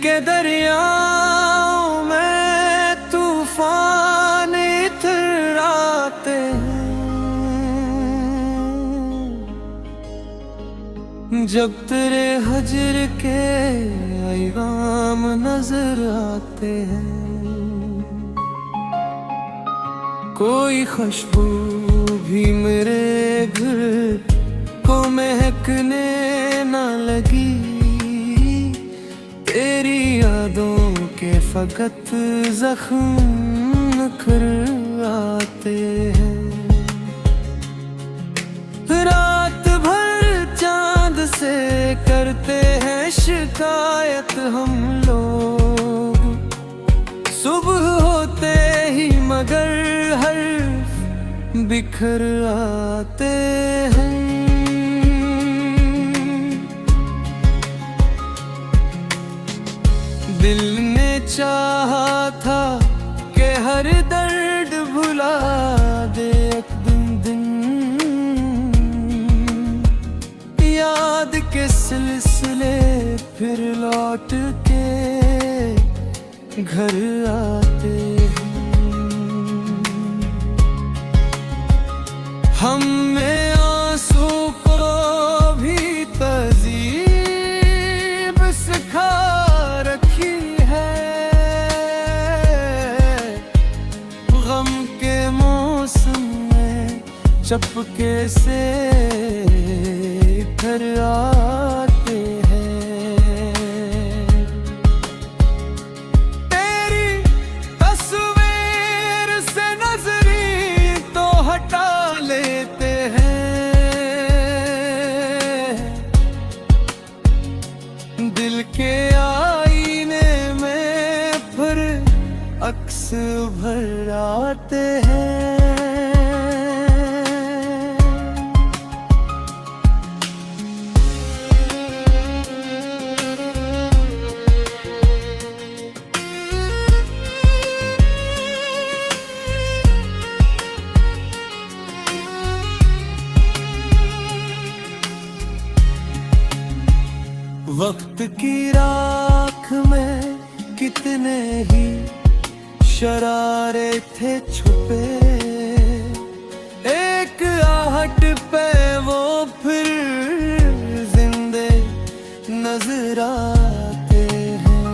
के दरियाओं में तूफान इतराते हैं, जब तेरे हजर के ऐवाम नजर आते हैं। कोई खुशबू भी मेरे घर को महकने न लगी, तेरी यादों के फकत जख्म कर आते हैं। रात भर चांद से करते हैं शिकायत हम लोग, सुबह होते ही मगर हर्फ बिखर आते हैं। दिल ने चाहा था कि हर दर्द भुला दे एक दिन, याद के सिलसिले फिर लौट के घर आते हैं। हम में आंसू को भी तज़ीब सिखा रखी है, गम के मौसम में चपके से घर आते हैं। तेरी तस्वीर से नजरी तो हटा लेते हैं, दिल के आईने में फिर अक्स भर आते हैं। वक्त की राख में कितने ही शरारे थे छुपे, एक आहट पे वो फिर जिंदे नजर आते हैं।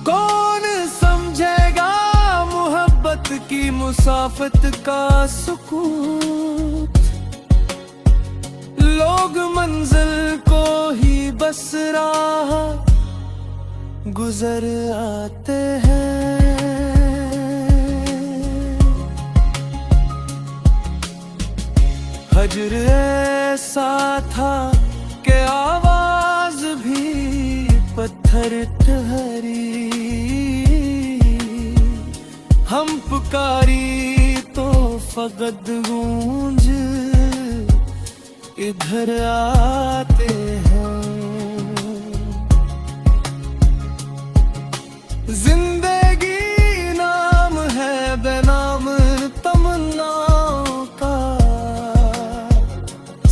कौन समझेगा मोहब्बत की मुसाफत का सुकून, लोग मंजिल को ही बस राह गुजर आते हैं। हजर ऐसा था कि आवाज भी पत्थर ठहरी, हम पुकारी तो फकत गूंज इधर आते हैं। जिंदगी नाम है बेनाम तमन्नाओं का,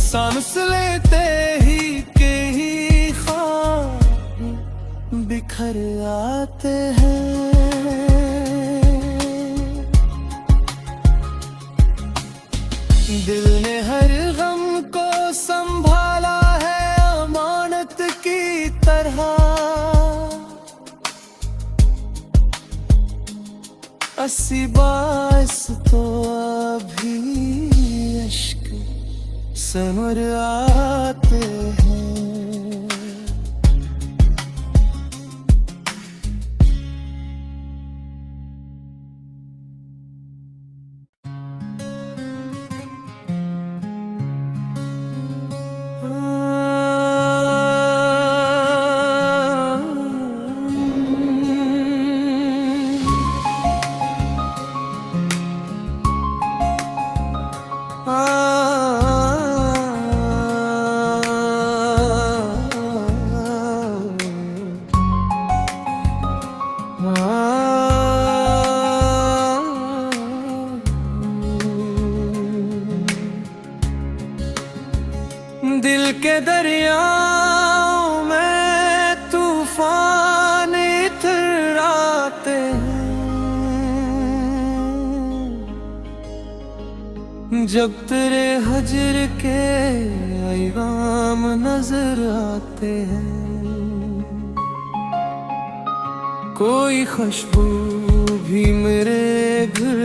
सांस लेते ही के ही ख्वाब बिखर आते हैं। दिल ने हर गम को संभाला है अमानत की तरह, अस्सी बास तो अभी इश्क समर आते हैं। दिल के दरियाओं जब तेरे हजर के ऐवाम नजर आते हैं, कोई खुशबू भी मेरे घर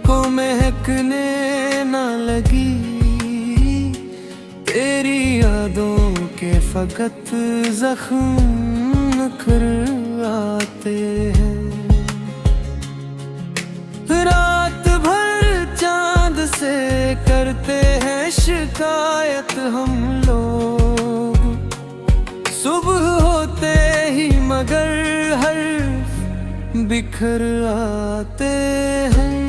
को महकने न लगी। तेरी यादों के फकत जख्म कर आते हैं। रात भर चांद से करते हैं शिकायत हम लोग, सुबह होते ही मगर हर्फ बिखर आते हैं।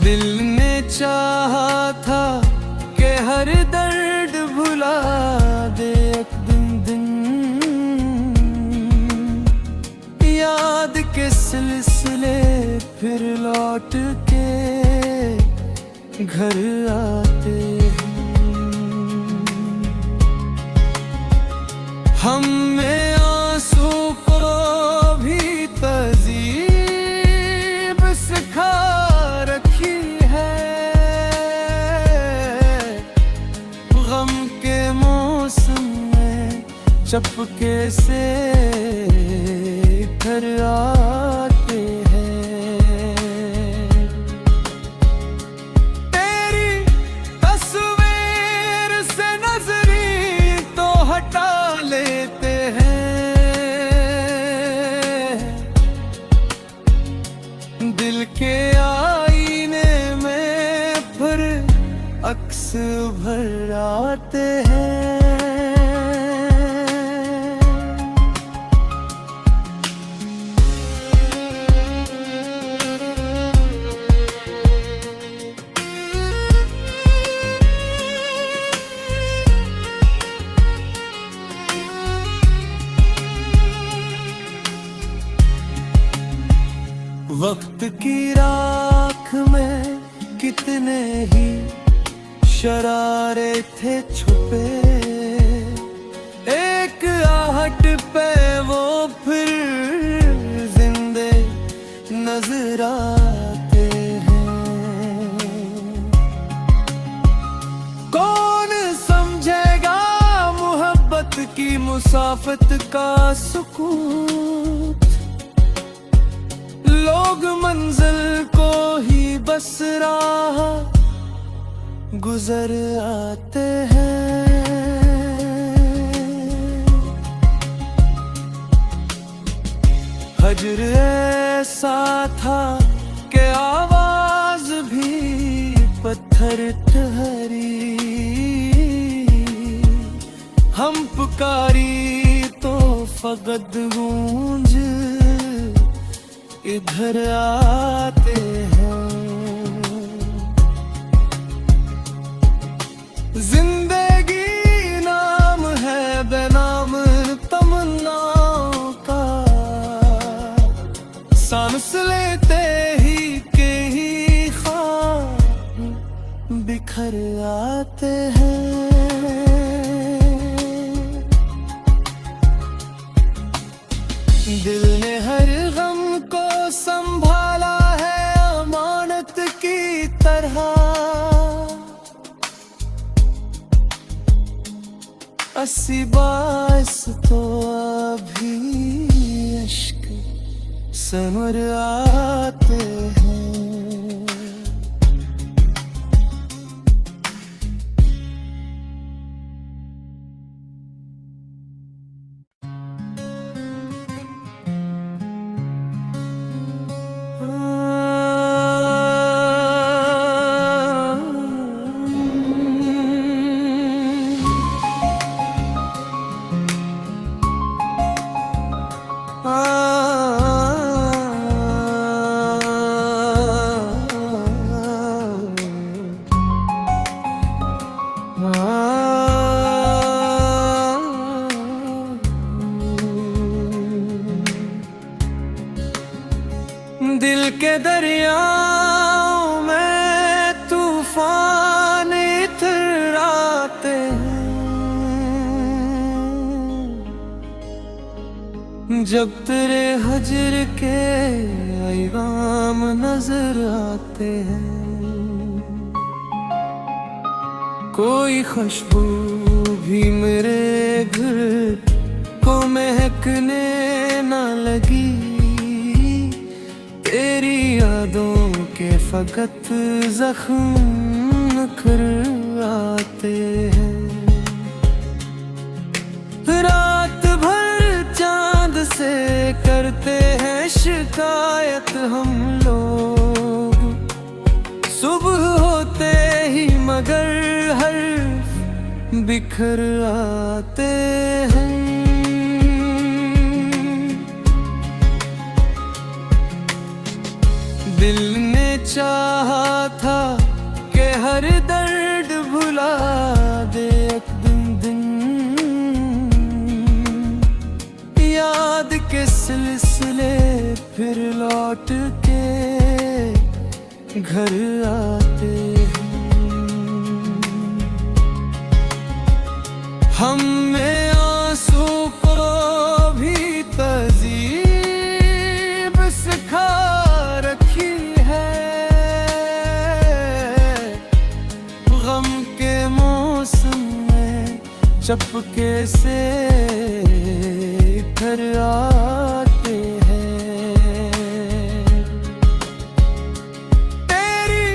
दिल ने चाहा था कि हर दर्द भुला दे एक दिन, याद के सिलसिले फिर लौट के घर आते हैं। हम में आंसू को भी तहज़ीब सिखा रखी है। गम के मौसम में चपके से घर आते हैं। तेरी तस्वीर से नजरी तो हटा लेते हैं, दिल के आईने में फिर अक्स भर आते हैं। वक्त की राख में कितने ही शरारे थे छुपे, एक आहट पे वो फिर जिंदे नजर आते हैं। कौन समझेगा मोहब्बत की मुसाफत का सुकून, लोग मंजिल को ही बस राह गुजर आते हैं। हजर ऐसा था कि आवाज भी पत्थर ठहरी, हम पुकारी तो फकत गूंज इधर आते हैं। जिंदगी नाम है बेनाम तमन्नाओं का, सांस लेते ही के ही ख्वाब बिखर आते हैं। दिल ने हर गम को संभाला है अमानत की तरह, अस्सी बास तो अभी अश्क समर आते हैं। दिल के दरियाओं में तूफान इतराते हैं, जब तेरे हजर के ऐवाम नजर आते हैं, कोई खुशबू भी मेरे घर को महकने न लगी। तेरी यादों के फकत जख्म कर आते हैं। रात भर चांद से करते हैं शिकायत हम लोग, सुबह होते ही मगर हर बिखर आते हैं। दिल ने चाहा था कि हर दर्द भुला दे एक दिन, याद के सिलसिले फिर लौट के घर आते हैं। हम में आंसू को भी तहज़ीब सिखा रखी है। गम के मौसम में चपके से घर आते हैं। तेरी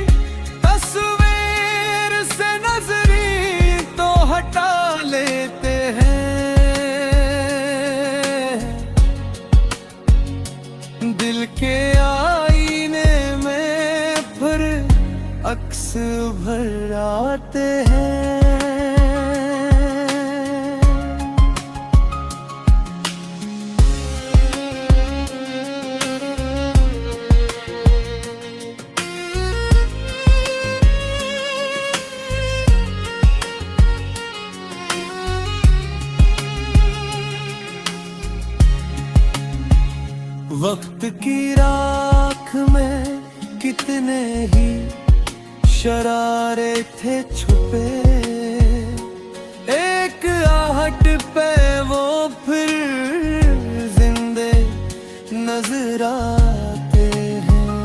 तस्वीर से नजरी तो हटा लेते हैं, दिल के आईने में फिर अक्स भर आते हैं। वक्त की राख में कितने ही शरारे थे छुपे, एक आहट पे वो फिर जिंदे नजर आते हैं।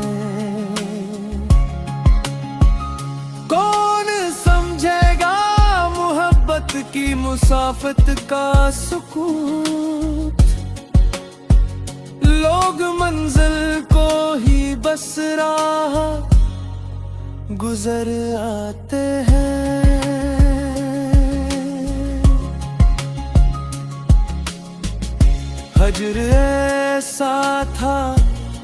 कौन समझेगा मोहब्बत की मुसाफत का सुकून, लोग मंजिल को ही बस राह गुजर आते हैं। हजर ऐसा था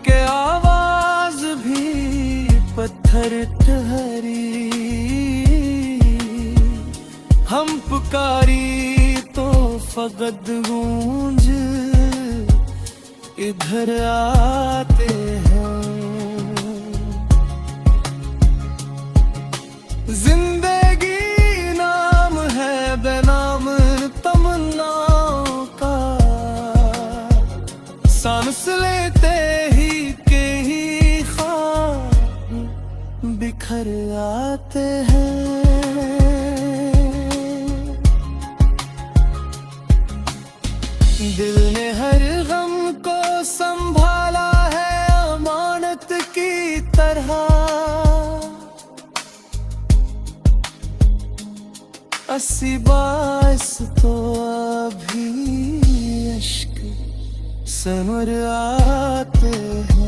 कि आवाज भी पत्थर ठहरी, हम पुकारी तो फकत गूंज इधर आते हैं। जिंदगी नाम है बेनाम तमन्नाओं का, सांस लेते ही के ही ख्वाब बिखर आते हैं। दिल ने हर गम को संभाला है अमानत की तरह, अस्सी बाइस तो अभी अश्क समर आते हैं।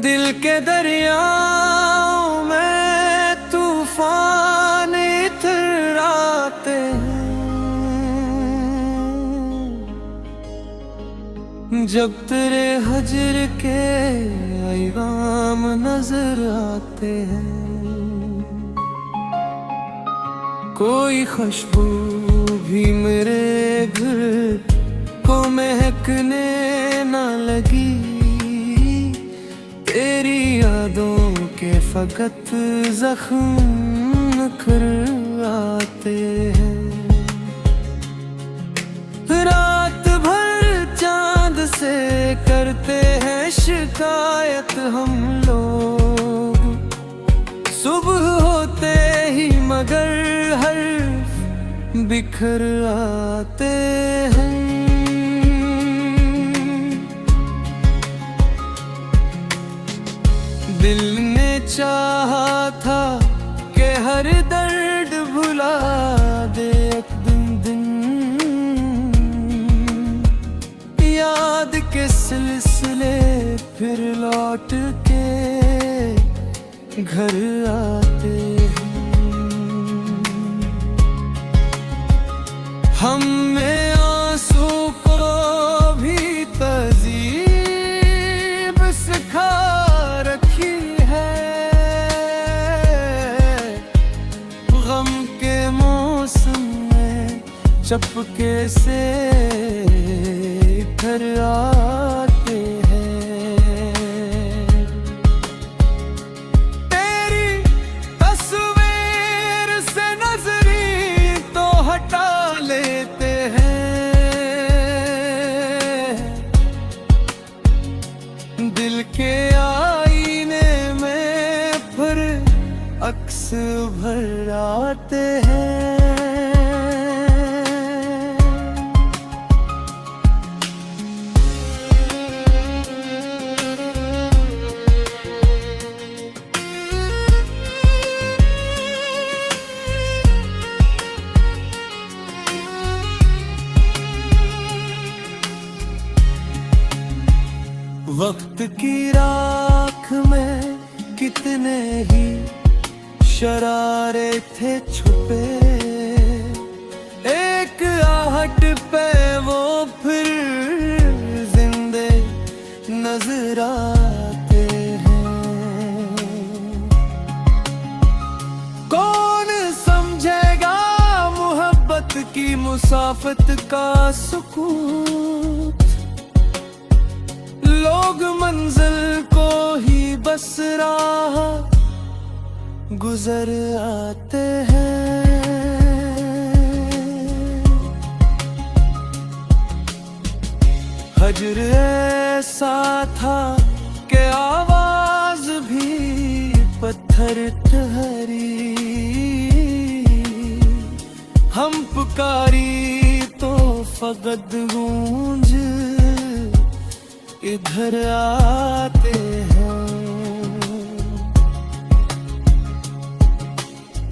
दिल के दरियाओं में तूफान इतराते हैं, जब तेरे हजर के ऐवाम नजर आते हैं, कोई खुशबू भी मेरे घर को महकने ना लगी। तेरी यादों के फकत जख्म कर आते हैं। रात भर चांद से करते हैं शिकायत हम लोग, सुबह होते ही मगर हर्फ बिखर आते हैं। दिल ने चाहा था कि हर दर्द भुला दे एक दिन, याद के सिलसिले फिर लौट के घर आते हैं। हम में आंसू को भी तहज़ीब सिखा रखी है, गम के मौसम में चपके से घर आते हैं। तेरी तस्वीर से नजरी तो हटा लेते हैं, दिल के आईने में फिर अक्स भर आते हैं। वक्त की राख में कितने ही शरारे थे छुपे, एक आहट पे वो फिर जिंदे नजर आते हैं। कौन समझेगा मोहब्बत की मुसाफत का सुकून, लोग मंजिल को ही बस राह गुजर आते हैं। हजर ऐसा था कि आवाज भी पत्थर ठहरी, हम पुकारी तो फकत गूंज इधर आते हैं।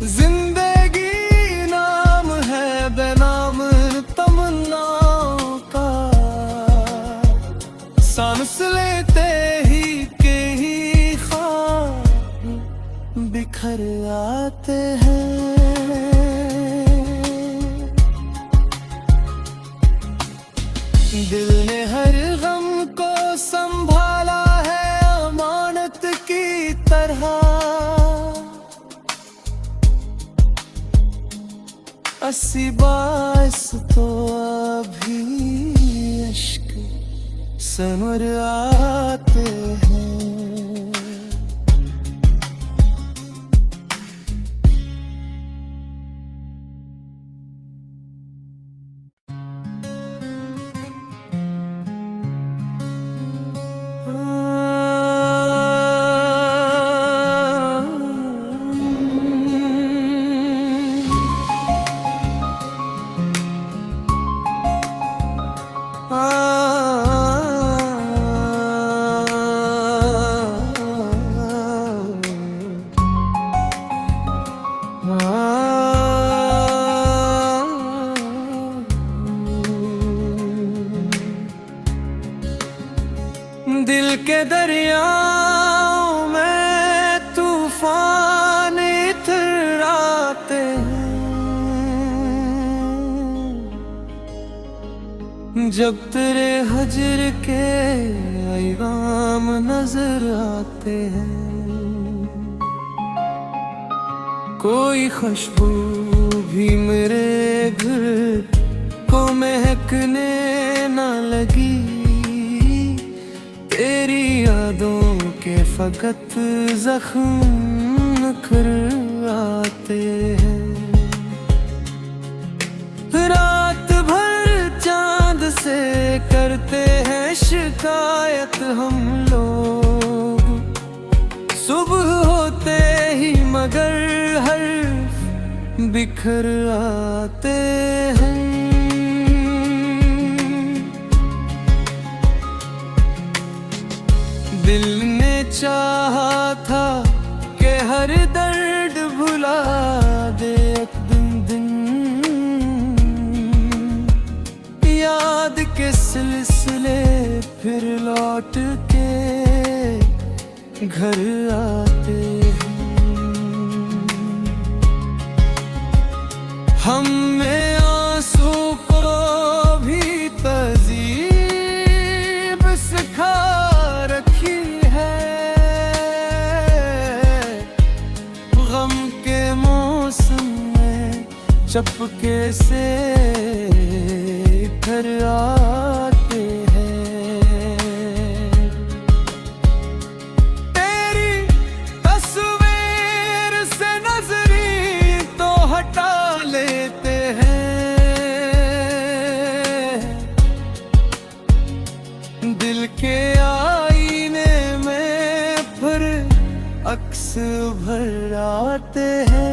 जिंदगी नाम है बेनाम तमन्नाओं का, सांस लेते ही के ही ख्वाब बिखर आते हैं। दिल ने हर गम को संभाला है अमानत की तरह, अस्सी बास तो अभी इश्क समर आते हैं। जब तेरे हजर के ऐवाम नजर आते हैं, कोई खुशबू भी मेरे घर को महकने न लगी। तेरी यादों के फकत जख्म कर आते हैं। रात भर चांद से करते हैं शिकायत हम लोग, सुबह होते ही मगर हर्फ बिखर आते हैं। दिल ने चाहा था कि हर दर्द भुला दे एक दिन, याद के सिलसिले फिर लौट के घर आते हैं। हम में आंसू को भी तहज़ीब सिखा रखी है, गम के मौसम में चपके से घर आते हैं। तेरी तस्वीर से नजरी तो हटा लेते हैं, दिल के आईने में फिर अक्स भर आते हैं।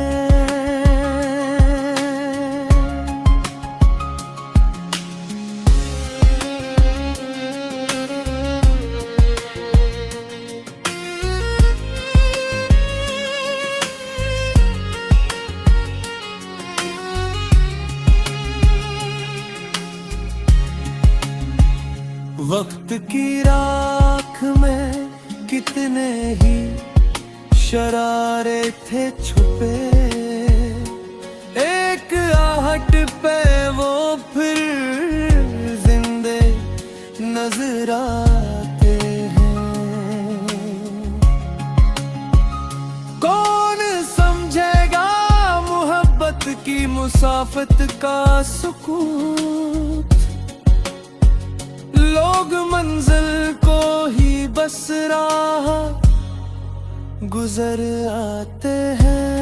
वक्त की राख में कितने ही शरारे थे छुपे, एक आहट पे वो फिर जिंदे नजर आते हैं। कौन समझेगा मोहब्बत की मुसाफत का सुकून, लोग मंजिल को ही बस राह गुजर आते हैं।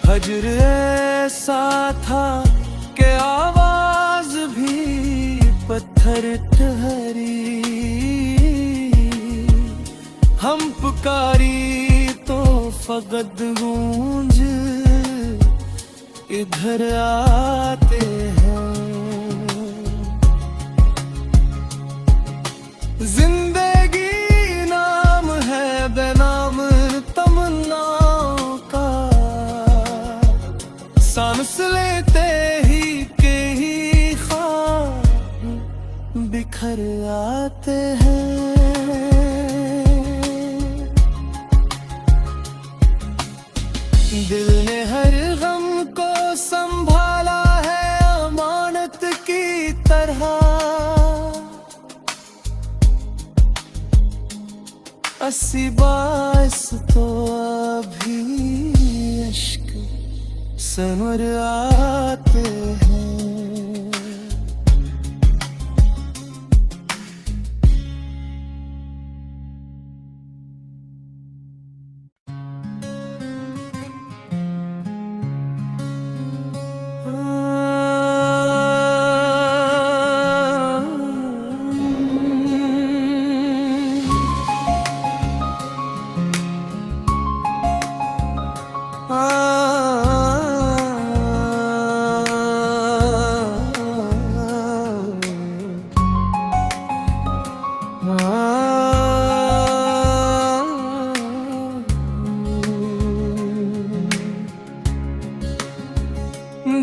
हजर ऐसा था कि आवाज भी पत्थर ठहरी, हम पुकारी तो फकत गूंज इधर आते हैं। जिंदगी नाम है बेनाम तमन्नाओं का, सांस लेते ही के ही ख्वाब बिखर आते हैं। दिल ने हर गम को संभाला है अमानत की तरह, अस्सी बास तो अभी अश्क समर आते हैं।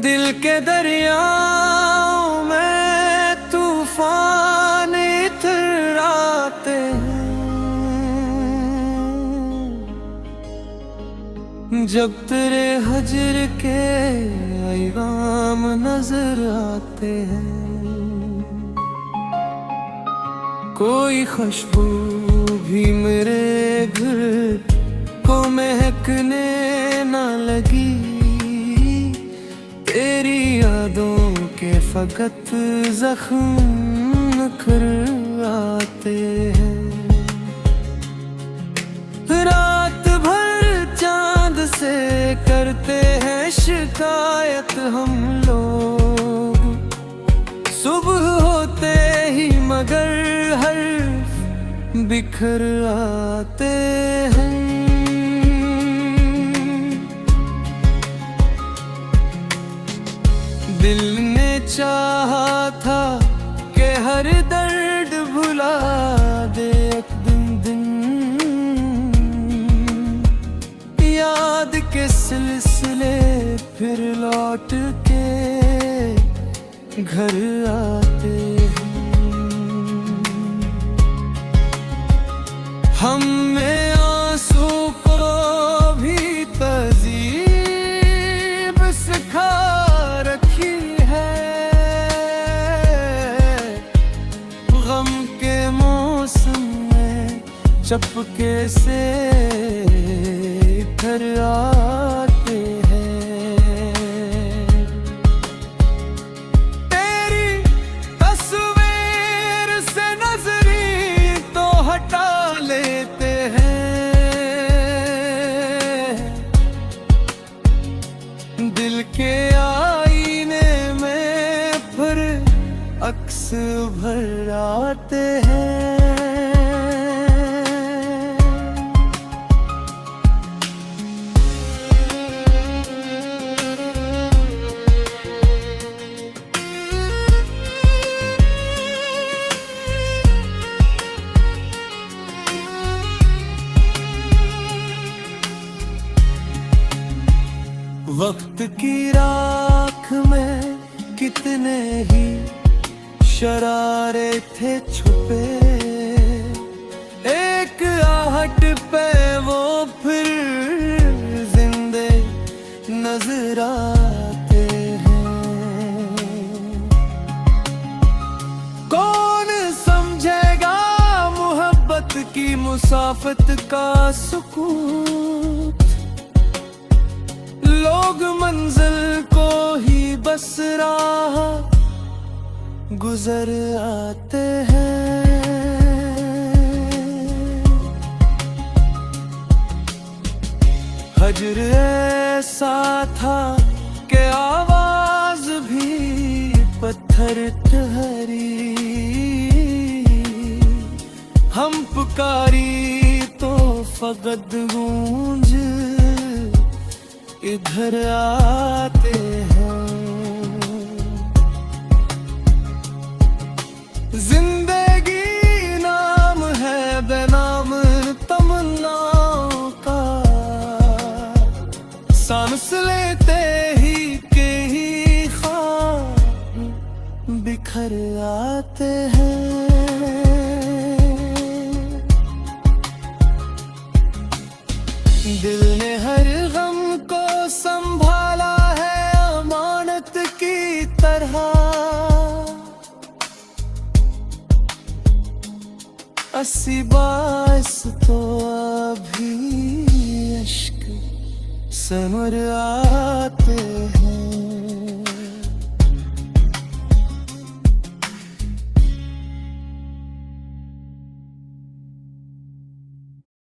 दिल के दरियाओं में तूफान इतराते हैं, जब तेरे हजर के ऐवाम नजर आते हैं, कोई खुशबू भी मेरे घर को महकने ना लगी। तेरी यादों के फकत जख्म कर आते हैं। रात भर चांद से करते हैं शिकायत हम लोग, सुबह होते ही मगर हर्फ बिखर आते हैं। दिल ने चाहा था कि हर दर्द भुला दे एक दिन, याद के सिलसिले फिर लौट के घर आते हैं। हम में आंसू को भी तहज़ीब सिखा रखी है, गम के मौसम में चपके से घर आते हैं। तेरी तस्वीर से नजरी तो हटा लेते हैं, दिल के आईने में फिर अक्स भर आते हैं। वक्त की राख में कितने ही शरारे थे छुपे, एक आहट पे वो फिर जिंदे नजर आते हैं। कौन समझेगा मोहब्बत की मुसाफत का सुकून, लोग मंजिल को ही बस राह गुजर आते हैं। हजर ऐसा था कि आवाज भी पत्थर ठहरी, हम पुकारी तो फकत गूंज इधर आते हैं। जिंदगी नाम है बेनाम तमन्नाओं का, सांस लेते ही के ही ख्वाब बिखर आते हैं। दिल ने हर गम को संभाला है अमानत की तरह, अस्सी बास तो अभी अश्क समर आते हैं।